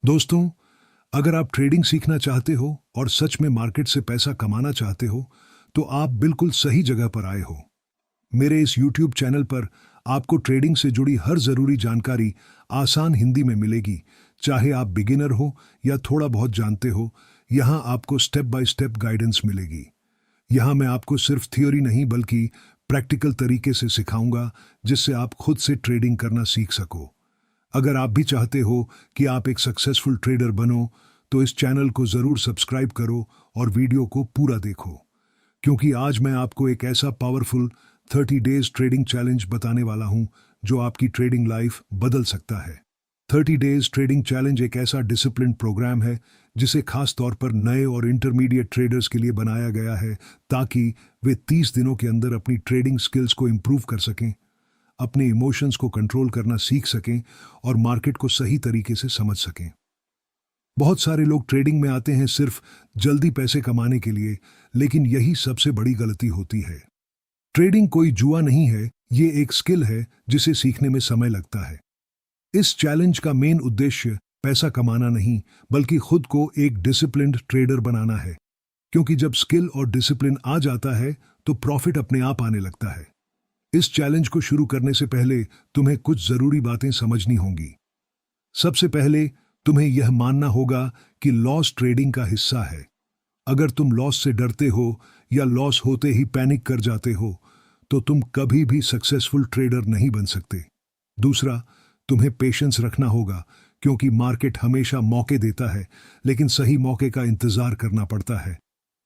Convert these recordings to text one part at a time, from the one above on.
दोस्तों, अगर आप ट्रेडिंग सीखना चाहते हो और सच में मार्केट से पैसा कमाना चाहते हो, तो आप बिल्कुल सही जगह पर आए हो। मेरे इस YouTube चैनल पर आपको ट्रेडिंग से जुड़ी हर ज़रूरी जानकारी आसान हिंदी में मिलेगी। चाहे आप बिगिनर हो या थोड़ा बहुत जानते हो, यहाँ आपको स्टेप बाय स्टेप गाइडेंस मिलेगी। यहाँ मैं आपको सिर्फ थ्योरी नहीं बल्कि प्रैक्टिकल तरीके से सिखाऊंगा, जिससे आप खुद से ट्रेडिंग करना सीख सको। अगर आप भी चाहते हो कि आप एक सक्सेसफुल ट्रेडर बनो, तो इस चैनल को ज़रूर सब्सक्राइब करो और वीडियो को पूरा देखो, क्योंकि आज मैं आपको एक ऐसा पावरफुल 30 डेज ट्रेडिंग चैलेंज बताने वाला हूं जो आपकी ट्रेडिंग लाइफ बदल सकता है। 30 डेज ट्रेडिंग चैलेंज एक ऐसा डिसिप्लिन प्रोग्राम है जिसे खास तौर पर नए और इंटरमीडिएट ट्रेडर्स के लिए बनाया गया है, ताकि वे 30 दिनों के अंदर अपनी ट्रेडिंग स्किल्स को इम्प्रूव कर सकें, अपने इमोशंस को कंट्रोल करना सीख सकें और मार्केट को सही तरीके से समझ सकें। बहुत सारे लोग ट्रेडिंग में आते हैं सिर्फ जल्दी पैसे कमाने के लिए, लेकिन यही सबसे बड़ी गलती होती है। ट्रेडिंग कोई जुआ नहीं है, ये एक स्किल है जिसे सीखने में समय लगता है। इस चैलेंज का मेन उद्देश्य पैसा कमाना नहीं, बल्कि खुद को एक डिसिप्लिन्ड ट्रेडर बनाना है, क्योंकि जब स्किल और डिसिप्लिन आ जाता है तो प्रॉफिट अपने आप आने लगता है। इस चैलेंज को शुरू करने से पहले तुम्हें कुछ जरूरी बातें समझनी होंगी। सबसे पहले तुम्हें यह मानना होगा कि लॉस ट्रेडिंग का हिस्सा है। अगर तुम लॉस से डरते हो या लॉस होते ही पैनिक कर जाते हो, तो तुम कभी भी सक्सेसफुल ट्रेडर नहीं बन सकते। दूसरा, तुम्हें पेशेंस रखना होगा, क्योंकि मार्केट हमेशा मौके देता है, लेकिन सही मौके का इंतजार करना पड़ता है।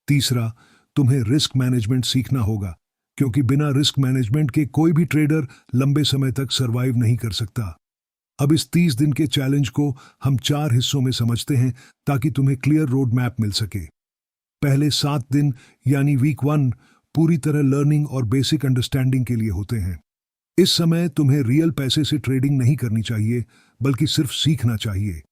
तीसरा, तुम्हें रिस्क मैनेजमेंट सीखना होगा, क्योंकि बिना रिस्क मैनेजमेंट के कोई भी ट्रेडर लंबे समय तक सरवाइव नहीं कर सकता। अब इस 30 दिन के चैलेंज को हम 4 हिस्सों में समझते हैं, ताकि तुम्हें क्लियर रोड मैप मिल सके। पहले 7 दिन यानी वीक 1 पूरी तरह लर्निंग और बेसिक अंडरस्टैंडिंग के लिए होते हैं। इस समय तुम्हें रियल पैसे से ट्रेडिंग नहीं करनी चाहिए, बल्कि सिर्फ सीखना चाहिए।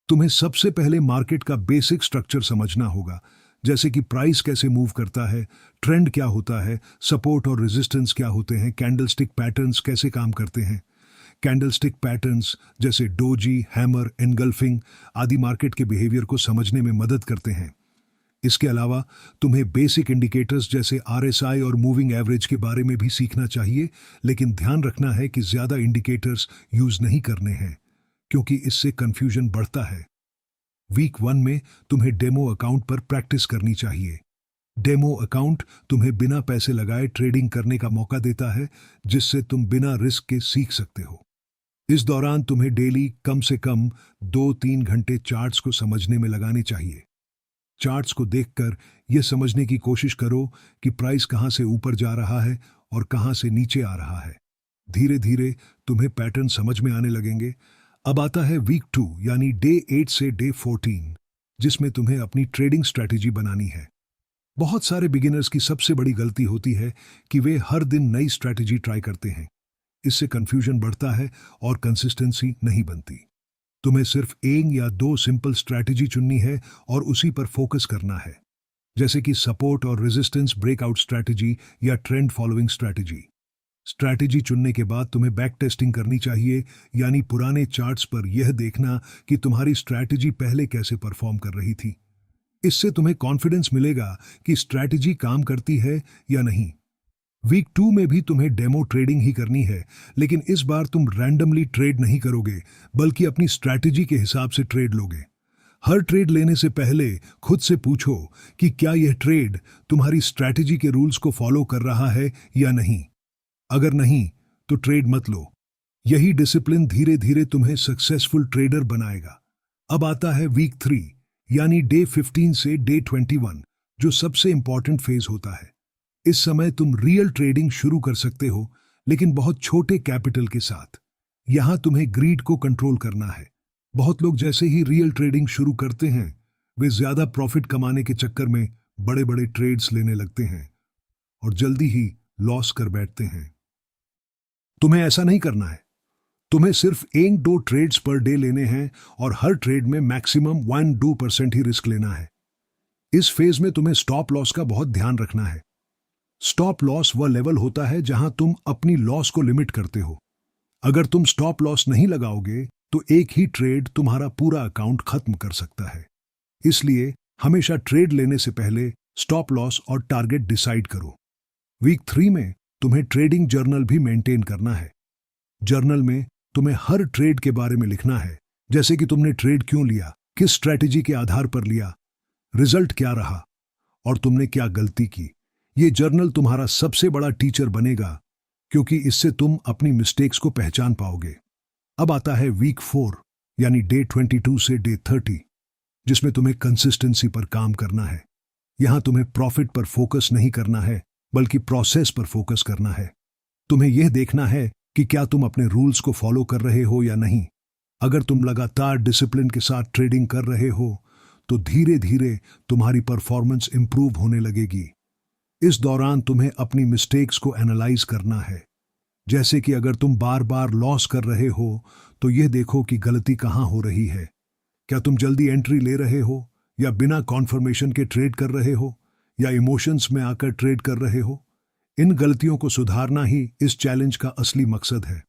तुम्हें सबसे पहले मार्केट का बेसिक स्ट्रक्चर समझना होगा, जैसे कि प्राइस कैसे मूव करता है, ट्रेंड क्या होता है, सपोर्ट और रेजिस्टेंस क्या होते हैं, कैंडलस्टिक पैटर्न्स कैसे काम करते हैं। कैंडलस्टिक पैटर्न्स जैसे डोजी, हैमर, एनगल्फिंग आदि मार्केट के बिहेवियर को समझने में मदद करते हैं। इसके अलावा तुम्हें बेसिक इंडिकेटर्स जैसे आरएसआई और मूविंग एवरेज के बारे में भी सीखना चाहिए, लेकिन ध्यान रखना है कि ज्यादा इंडिकेटर्स यूज नहीं करने हैं, क्योंकि इससे कंफ्यूजन बढ़ता है। वीक 1 में तुम्हें डेमो अकाउंट पर प्रैक्टिस करनी चाहिए। डेमो अकाउंट तुम्हें बिना पैसे लगाए ट्रेडिंग करने का मौका देता है, जिससे तुम बिना रिस्क के सीख सकते हो। इस दौरान तुम्हें डेली कम से कम 2-3 घंटे चार्ट्स को समझने में लगाने चाहिए। चार्ट्स को देखकर यह समझने की कोशिश करो कि प्राइस कहां से ऊपर जा रहा है और कहां से नीचे आ रहा है। धीरे धीरे तुम्हें पैटर्न समझ में आने लगेंगे। अब आता है वीक 2 यानी डे 8 से डे 14, जिसमें तुम्हें अपनी ट्रेडिंग स्ट्रैटेजी बनानी है। बहुत सारे बिगिनर्स की सबसे बड़ी गलती होती है कि वे हर दिन नई स्ट्रैटेजी ट्राई करते हैं। इससे कंफ्यूजन बढ़ता है और कंसिस्टेंसी नहीं बनती। तुम्हें सिर्फ 1 या 2 सिंपल स्ट्रैटेजी चुननी है और उसी पर फोकस करना है, जैसे कि सपोर्ट और रेजिस्टेंस ब्रेकआउट स्ट्रैटेजी या ट्रेंड फॉलोइंग स्ट्रैटेजी। स्ट्रैटेजी चुनने के बाद तुम्हें बैक टेस्टिंग करनी चाहिए, यानी पुराने चार्ट्स पर यह देखना कि तुम्हारी स्ट्रैटेजी पहले कैसे परफॉर्म कर रही थी। इससे तुम्हें कॉन्फिडेंस मिलेगा कि स्ट्रैटेजी काम करती है या नहीं। वीक 2 में भी तुम्हें डेमो ट्रेडिंग ही करनी है, लेकिन इस बार तुम रैंडमली ट्रेड नहीं करोगे, बल्कि अपनी स्ट्रैटेजी के हिसाब से ट्रेड लोगे। हर ट्रेड लेने से पहले खुद से पूछो कि क्या यह ट्रेड तुम्हारी स्ट्रैटेजी के रूल्स को फॉलो कर रहा है या नहीं। अगर नहीं, तो ट्रेड मत लो। यही डिसिप्लिन धीरे धीरे तुम्हें सक्सेसफुल ट्रेडर बनाएगा। अब आता है वीक 3 यानी डे 15 से डे 21, जो सबसे इंपॉर्टेंट फेज होता है। इस समय तुम रियल ट्रेडिंग शुरू कर सकते हो, लेकिन बहुत छोटे कैपिटल के साथ। यहां तुम्हें ग्रीड को कंट्रोल करना है। बहुत लोग जैसे ही रियल ट्रेडिंग शुरू करते हैं, वे ज्यादा प्रॉफिट कमाने के चक्कर में बड़े बड़े ट्रेड्स लेने लगते हैं और जल्दी ही लॉस कर बैठते हैं। तुम्हें ऐसा नहीं करना है। तुम्हें सिर्फ 1-2 ट्रेड्स पर डे लेने हैं और हर ट्रेड में मैक्सिमम 1-2% ही रिस्क लेना है। इस फेज में तुम्हें स्टॉप लॉस का बहुत ध्यान रखना है। स्टॉप लॉस वह लेवल होता है जहां तुम अपनी लॉस को लिमिट करते हो। अगर तुम स्टॉप लॉस नहीं लगाओगे, तो एक ही ट्रेड तुम्हारा पूरा अकाउंट खत्म कर सकता है। इसलिए हमेशा ट्रेड लेने से पहले स्टॉप लॉस और टारगेट डिसाइड करो। वीक 3 में तुम्हें ट्रेडिंग जर्नल भी मेंटेन करना है। जर्नल में तुम्हें हर ट्रेड के बारे में लिखना है, जैसे कि तुमने ट्रेड क्यों लिया, किस स्ट्रैटेजी के आधार पर लिया, रिजल्ट क्या रहा और तुमने क्या गलती की। ये जर्नल तुम्हारा सबसे बड़ा टीचर बनेगा, क्योंकि इससे तुम अपनी मिस्टेक्स को पहचान पाओगे। अब आता है वीक 4 यानी डे 22 से डे 30, जिसमें तुम्हें कंसिस्टेंसी पर काम करना है। यहां तुम्हें प्रॉफिट पर फोकस नहीं करना है, बल्कि प्रोसेस पर फोकस करना है। तुम्हें यह देखना है कि क्या तुम अपने रूल्स को फॉलो कर रहे हो या नहीं। अगर तुम लगातार डिसिप्लिन के साथ ट्रेडिंग कर रहे हो तो धीरे धीरे तुम्हारी परफॉर्मेंस इंप्रूव होने लगेगी। इस दौरान तुम्हें अपनी मिस्टेक्स को एनालाइज करना है। जैसे कि अगर तुम बार बार लॉस कर रहे हो तो यह देखो कि गलती कहां हो रही है। क्या तुम जल्दी एंट्री ले रहे हो, या बिना कॉन्फर्मेशन के ट्रेड कर रहे हो, या इमोशंस में आकर ट्रेड कर रहे हो। इन गलतियों को सुधारना ही इस चैलेंज का असली मकसद है।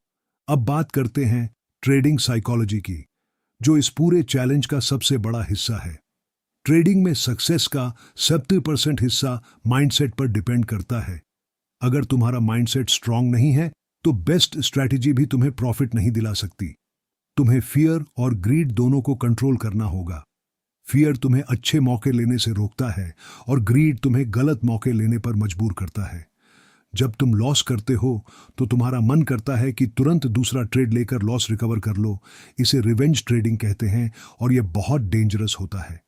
अब बात करते हैं ट्रेडिंग साइकोलॉजी की, जो इस पूरे चैलेंज का सबसे बड़ा हिस्सा है। ट्रेडिंग में सक्सेस का 70% हिस्सा माइंडसेट पर डिपेंड करता है। अगर तुम्हारा माइंडसेट स्ट्रांग नहीं है तो बेस्ट स्ट्रैटेजी भी तुम्हें प्रॉफिट नहीं दिला सकती। तुम्हें फियर और ग्रीड दोनों को कंट्रोल करना होगा। फियर तुम्हें अच्छे मौके लेने से रोकता है और ग्रीड तुम्हें गलत मौके लेने पर मजबूर करता है। जब तुम लॉस करते हो तो तुम्हारा मन करता है कि तुरंत दूसरा ट्रेड लेकर लॉस रिकवर कर लो। इसे रिवेंज ट्रेडिंग कहते हैं और यह बहुत डेंजरस होता है।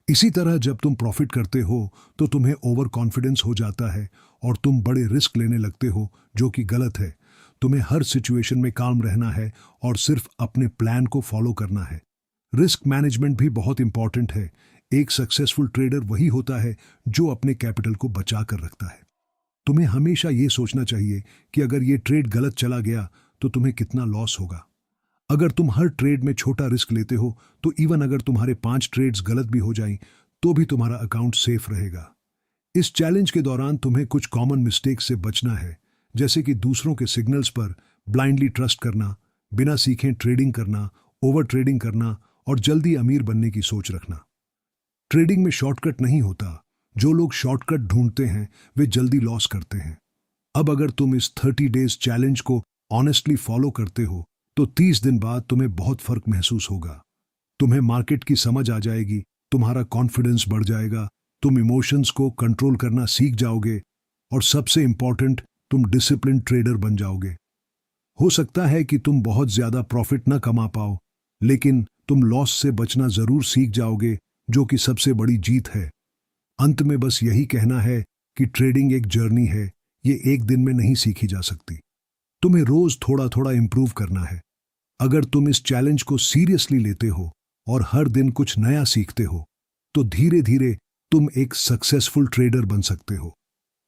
इसी तरह जब तुम प्रॉफिट करते हो तो तुम्हें ओवर कॉन्फिडेंस हो जाता है और तुम बड़े रिस्क लेने लगते हो, जो कि गलत है। तुम्हें हर सिचुएशन में काम रहना है और सिर्फ अपने प्लान को फॉलो करना है। रिस्क मैनेजमेंट भी बहुत इंपॉर्टेंट है। एक सक्सेसफुल ट्रेडर वही होता है जो अपने कैपिटल को बचा कर रखता है। तुम्हें हमेशा ये सोचना चाहिए कि अगर ये ट्रेड गलत चला गया तो तुम्हें कितना लॉस होगा। अगर तुम हर ट्रेड में छोटा रिस्क लेते हो तो इवन अगर तुम्हारे 5 ट्रेड्स गलत भी हो जाएं तो भी तुम्हारा अकाउंट सेफ रहेगा। इस चैलेंज के दौरान तुम्हें कुछ कॉमन मिस्टेक्स से बचना है, जैसे कि दूसरों के सिग्नल्स पर ब्लाइंडली ट्रस्ट करना, बिना सीखे ट्रेडिंग करना, ओवर ट्रेडिंग करना और जल्दी अमीर बनने की सोच रखना। ट्रेडिंग में शॉर्टकट नहीं होता। जो लोग शॉर्टकट ढूंढते हैं वे जल्दी लॉस करते हैं। अब अगर तुम इस 30 डेज चैलेंज को ऑनेस्टली फॉलो करते हो तो 30 दिन बाद तुम्हें बहुत फर्क महसूस होगा। तुम्हें मार्केट की समझ आ जाएगी, तुम्हारा कॉन्फिडेंस बढ़ जाएगा, तुम इमोशंस को कंट्रोल करना सीख जाओगे और सबसे इंपॉर्टेंट, तुम डिसिप्लिन ट्रेडर बन जाओगे। हो सकता है कि तुम बहुत ज्यादा प्रॉफिट न कमा पाओ, लेकिन तुम लॉस से बचना जरूर सीख जाओगे, जो कि सबसे बड़ी जीत है। अंत में बस यही कहना है कि ट्रेडिंग एक जर्नी है, ये एक दिन में नहीं सीखी जा सकती। तुम्हें रोज थोड़ा थोड़ा इंप्रूव करना है। अगर तुम इस चैलेंज को सीरियसली लेते हो और हर दिन कुछ नया सीखते हो तो धीरे धीरे तुम एक सक्सेसफुल ट्रेडर बन सकते हो।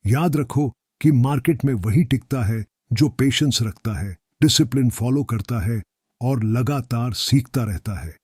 याद रखो कि मार्केट में वही टिकता है जो पेशेंस रखता है, डिसिप्लिन फॉलो करता है और लगातार सीखता रहता है।